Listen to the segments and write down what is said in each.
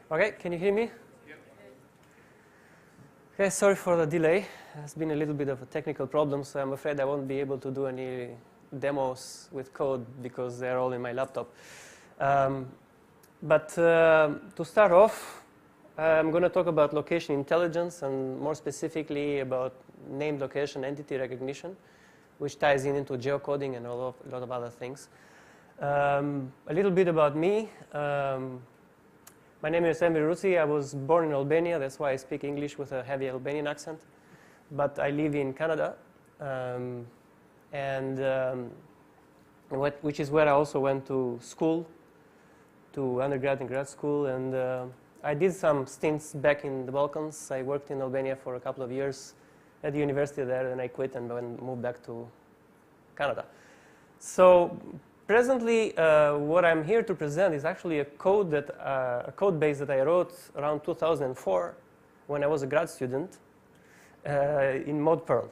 Okay, can you hear me? Yep. Okay, sorry for the delay. It's been a little bit of a technical problem, so I'm afraid I won't be able to do any demos with code because they're all in my laptop. But to start off, I'm going to talk about location intelligence and more specifically about named location entity recognition, which ties into geocoding and a lot of other things. A little bit about me. My name is Ervin Ruci. I was born in Albania. That's why I speak English with a heavy Albanian accent. But I live in Canada, which is where I also went to school, to undergrad and grad school. And I did some stints back in the Balkans. I worked in Albania for a couple of years at the university there, and I quit and moved back to Canada. So presently, what I'm here to present is actually a code base that I wrote around 2004 when I was a grad student in mode Perl.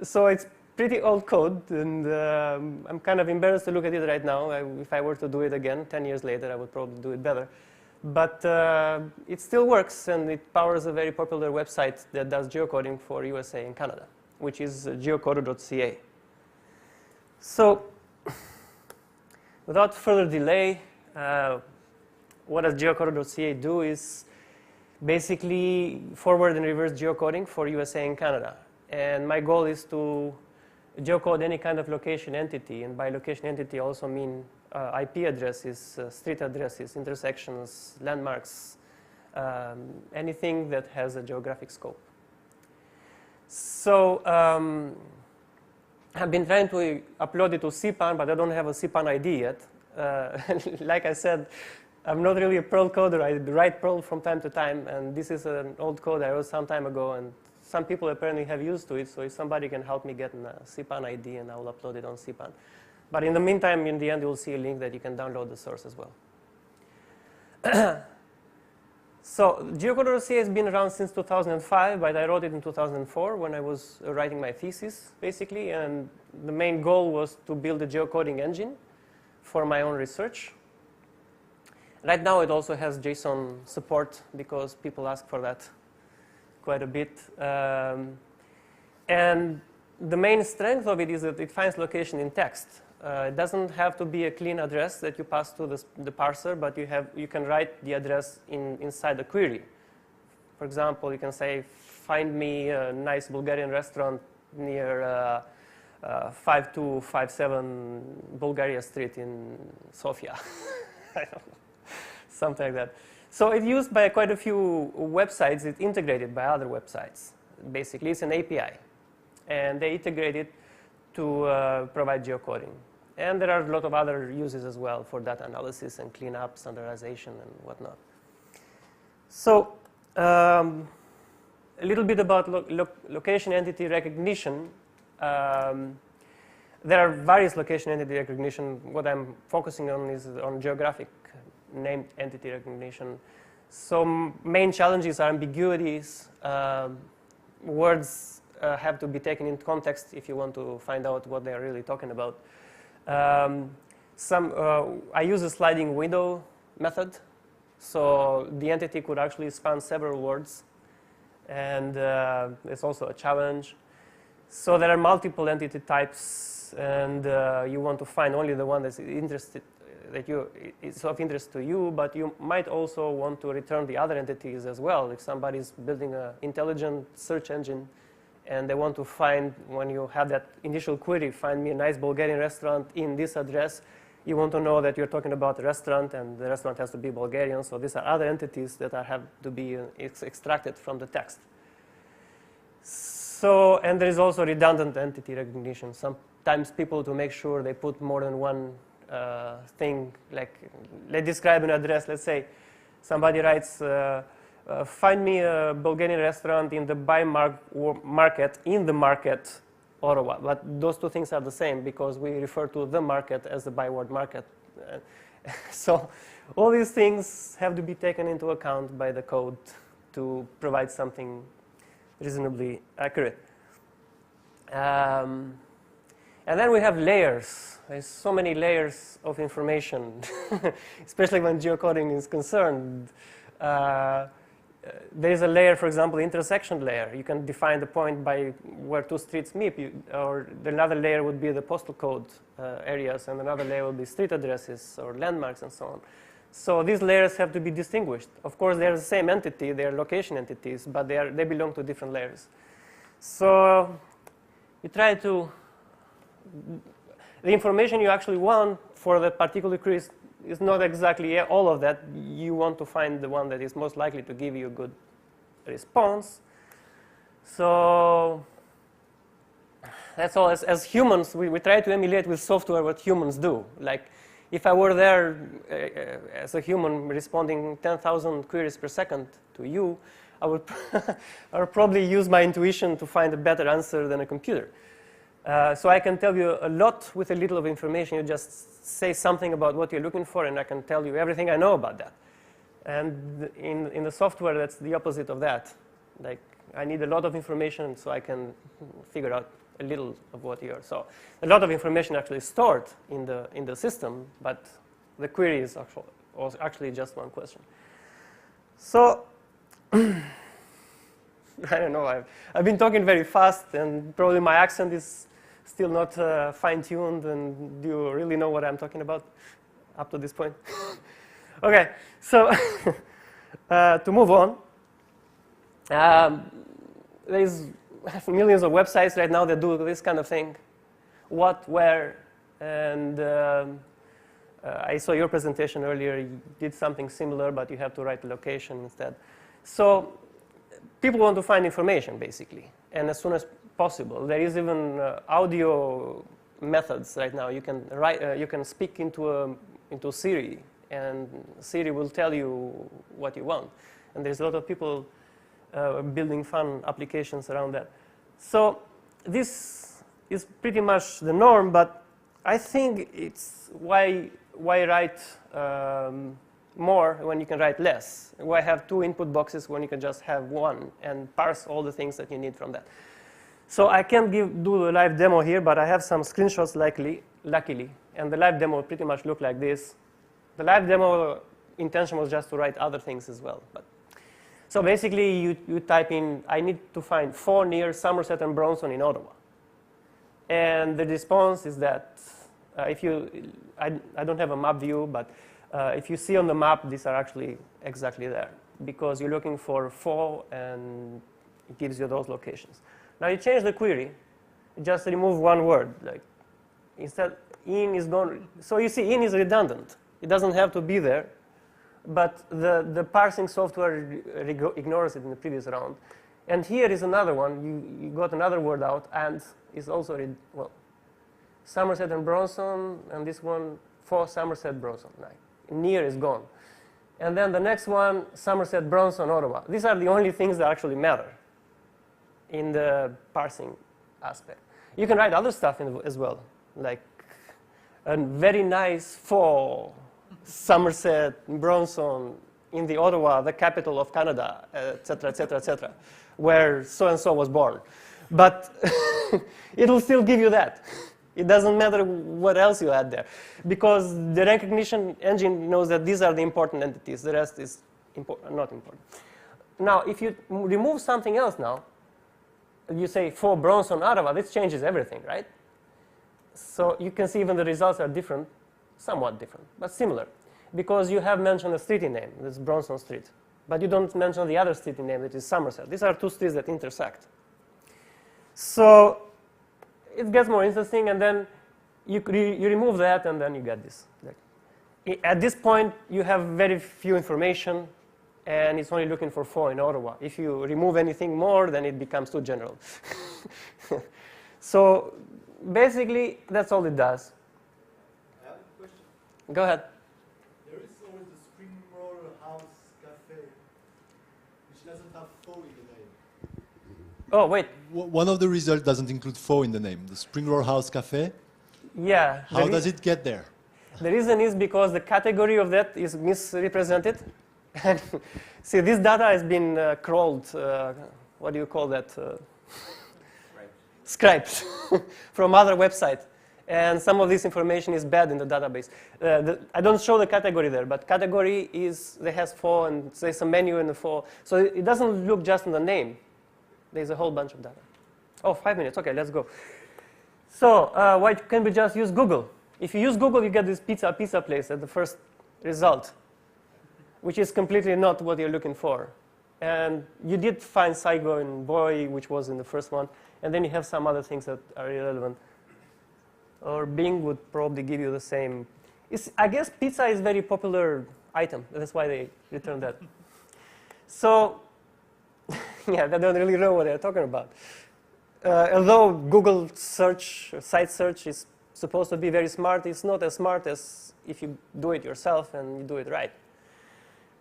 So it's pretty old code, and I'm kind of embarrassed to look at it right now. If I were to do it again 10 years later, I would probably do it better. But it still works, and it powers a very popular website that does geocoding for USA and Canada, which is geocoder.ca. So without further delay, what does geocoder.ca do is basically forward and reverse geocoding for USA and Canada. And my goal is to geocode any kind of location entity. And by location entity, I also mean IP addresses, street addresses, intersections, landmarks, anything that has a geographic scope. So I've been trying to upload it to CPAN, but I don't have a CPAN ID yet. Like I said, I'm not really a Perl coder. I write Perl from time to time, and this is an old code I wrote some time ago, and some people apparently have used to it, so if somebody can help me get a CPAN ID, and I will upload it on CPAN. But in the meantime, in the end, you'll see a link that you can download the source as well. So geocoder.ca has been around since 2005, but I wrote it in 2004 when I was writing my thesis, basically, and the main goal was to build a geocoding engine for my own research. Right now, it also has JSON support because people ask for that quite a bit. And the main strength of it is that it finds location in text. It doesn't have to be a clean address that you pass to the parser, but you can write the address inside the query. For example, you can say, find me a nice Bulgarian restaurant near 5257 Bulgaria Street in Sofia. I don't know. Something like that. So it's used by quite a few websites. It's integrated by other websites. Basically, it's an API. And they integrate it to provide geocoding. And there are a lot of other uses as well for data analysis and cleanup, standardization, and whatnot. So a little bit about location entity recognition. There are various location entity recognition. What I'm focusing on is on geographic named entity recognition. So main challenges are ambiguities. Words have to be taken into context if you want to find out what they're really talking about. I use a sliding window method. So the entity could actually span several words. And it's also a challenge. So there are multiple entity types, and you want to find only the one that's is of interest to you, but you might also want to return the other entities as well. If somebody's building an intelligent search engine and they want to find, when you have that initial query, find me a nice Bulgarian restaurant in this address, you want to know that you're talking about a restaurant and the restaurant has to be Bulgarian. So these are other entities that have to be extracted from the text. So, and there is also redundant entity recognition. Sometimes people, to make sure, they put more than one thing, like let's describe an address. Let's say somebody writes, find me a Bulgarian restaurant in the market, in the market, Ottawa. But those two things are the same because we refer to the market as the byword market. So all these things have to be taken into account by the code to provide something reasonably accurate. And then we have layers. There's so many layers of information, especially when geocoding is concerned. There is a layer, for example, intersection layer. You can define the point by where two streets meet, or another layer would be the postal code areas, and another layer would be street addresses or landmarks and so on. So these layers have to be distinguished. Of course, they're the same entity, they're location entities, but they belong to different layers. So you try to, the information you actually want for the particular query is not exactly all of that. You want to find the one that is most likely to give you a good response. So that's all. As humans, we try to emulate with software what humans do. Like, if I were there as a human responding 10,000 queries per second to you, I would probably use my intuition to find a better answer than a computer. So I can tell you a lot with a little of information. You just say something about what you're looking for, and I can tell you everything I know about that. And in the software, that's the opposite of that. Like, I need a lot of information so I can figure out a little of what you are. So a lot of information actually stored in the system, but the query is actually just one question. So I don't know. I've been talking very fast, and probably my accent is still not fine-tuned. And do you really know what I'm talking about up to this point? Okay, so to move on, there's millions of websites right now that do this kind of thing. What, where, and I saw your presentation earlier. You did something similar, but you have to write the location instead. So people want to find information, basically, and as soon as possible. There is even audio methods right now. You can write, you can speak into Siri, and Siri will tell you what you want. And there's a lot of people building fun applications around that. So this is pretty much the norm, but I think it's why write more when you can write less? Why have two input boxes when you can just have one and parse all the things that you need from that? So I can't do a live demo here, but I have some screenshots luckily, and the live demo pretty much look like this. The live demo intention was just to write other things as well. So basically, you type in, I need to find 4 near Somerset and Bronson in Ottawa. And the response is that I don't have a map view, but if you see on the map, these are actually exactly there, because you're looking for 4, and it gives you those locations. Now you change the query, you just remove one word. Like, instead, in is gone. So you see, in is redundant. It doesn't have to be there, but the parsing software ignores it in the previous round. And here is another one. You got another word out, and is also, well, Somerset and Bronson, and this one, for Somerset, Bronson. Like, near is gone. And then the next one, Somerset, Bronson, Ottawa. These are the only things that actually matter in the parsing aspect. You can write other stuff as well, like a very nice for Somerset, Bronson, in the Ottawa, the capital of Canada, etc., where so-and-so was born. But it'll still give you that. It doesn't matter what else you add there, because the recognition engine knows that these are the important entities. The rest is not important. Now, if you remove something else now, you say for Bronson, Ottawa, this changes everything, right? So you can see even the results are different, somewhat different, but similar, because you have mentioned a street name, that's Bronson Street, but you don't mention the other street name, that is Somerset. These are two streets that intersect. So it gets more interesting, and then you remove that, and then you get this. At this point, you have very few information, and it's only looking for 4 in Ottawa. If you remove anything more, then it becomes too general. So basically, that's all it does. I have a question. Go ahead. There is always the Spring Roll House Cafe, which doesn't have faux in the name. Oh, wait. One of the results doesn't include faux in the name, the Spring Roll House Cafe. Yeah. How does it get there? The reason is because the category of that is misrepresented. And see, this data has been crawled, what do you call that? Scraped from other websites. And some of this information is bad in the database. I don't show the category there, but category is, they has for, and there's a menu in the for. So it doesn't look just on the name. There's a whole bunch of data. Oh, 5 minutes. OK, let's go. So why can't we just use Google? If you use Google, you get this pizza place at the first result, which is completely not what you're looking for. And you did find Saigo and Boy, which was in the first one. And then you have some other things that are irrelevant. Or Bing would probably give you the same. I guess pizza is a very popular item. That's why they returned that. So yeah, they don't really know what they're talking about. Although Google search, site search is supposed to be very smart, it's not as smart as if you do it yourself and you do it right.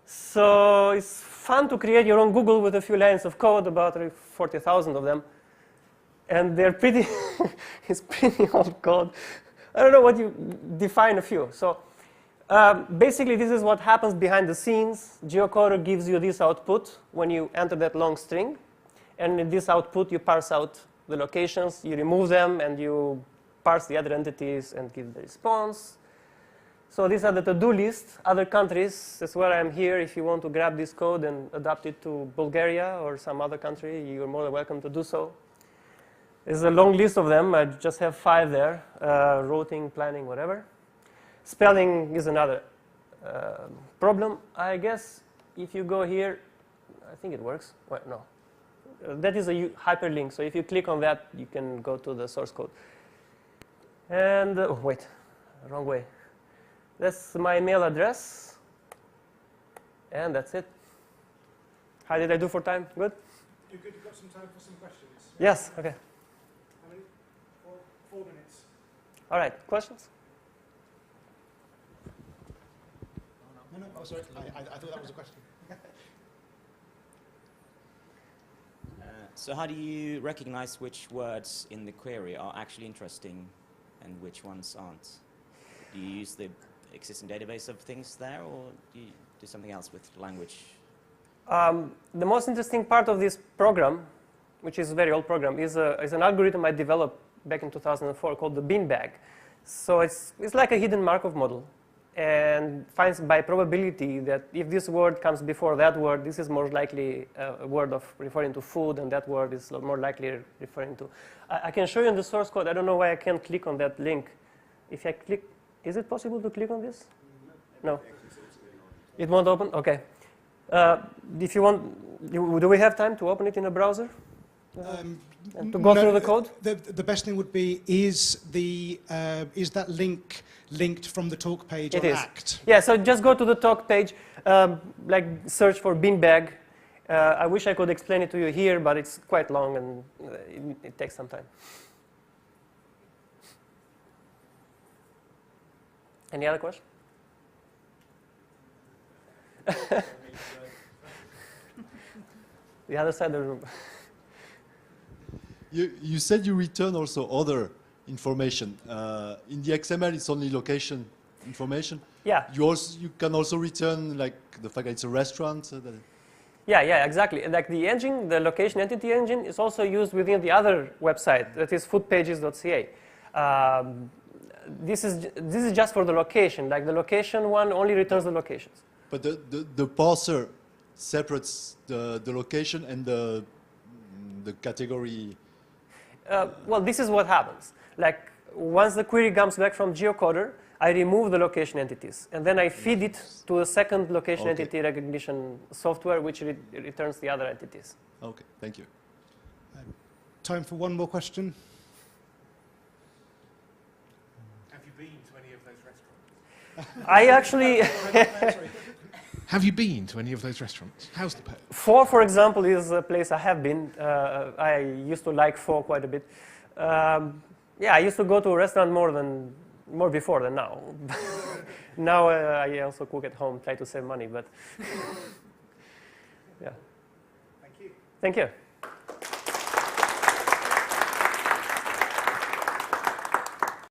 So it's fun to create your own Google with a few lines of code, about 40,000 of them. And they're pretty, it's pretty old code. I don't know what you define a few. So basically, this is what happens behind the scenes. Geocoder gives you this output when you enter that long string. And in this output, you parse out the locations, you remove them, and you parse the other entities and give the response. So these are the to-do list. Other countries, that's where I'm here. If you want to grab this code and adapt it to Bulgaria or some other country, you're more than welcome to do so. There's a long list of them. I just have 5 there, routing, planning, whatever. Spelling is another problem. I guess if you go here, I think it works. Wait, no. That is a hyperlink. So if you click on that, you can go to the source code. And, oh, wait, wrong way. That's my email address. And that's it. How did I do for time? Good? You're good. You've got some time for some questions. Yes, OK. How many? 4 minutes. All right, questions? No. Oh, sorry. I thought that was a question. So how do you recognize which words in the query are actually interesting and which ones aren't? Do you use the existing database of things there, or do you do something else with language? The most interesting part of this program, which is a very old program, is an algorithm I developed back in 2004 called the beanbag. So it's like a hidden Markov model, and finds by probability that if this word comes before that word, this is more likely a word of referring to food, and that word is more likely referring to. I can show you in the source code. I don't know why I can't click on that link. If I click, is it possible to click on this? No. It won't open? OK. If you want, do we have time to open it in a browser? To go through the code? The best thing would be, is that link linked from the talk page on ACT? Yeah, so just go to the talk page, like search for beanbag. I wish I could explain it to you here, but it's quite long and it takes some time. Any other question? The other side of the room. You said you return also other information. In the XML, it's only location information. Yeah. You can also return like the fact that it's a restaurant. Yeah, exactly. Like the engine, the location entity engine, is also used within the other website, that is foodpages.ca. This is just for the location. Like the location one only returns the locations. But the parser separates the location and the category. Well, this is what happens. Like once the query comes back from geocoder, I remove the location entities, and then I feed it to a second location entity recognition software, which returns the other entities. OK, thank you. Time for one more question. Have you been to any of those restaurants? I actually... Have you been to any of those restaurants? How's the Perl? For example, is a place I have been. I used to like pho quite a bit. Yeah, I used to go to a restaurant more before than now. Now I also cook at home, try to save money, but yeah. Thank you. Thank you.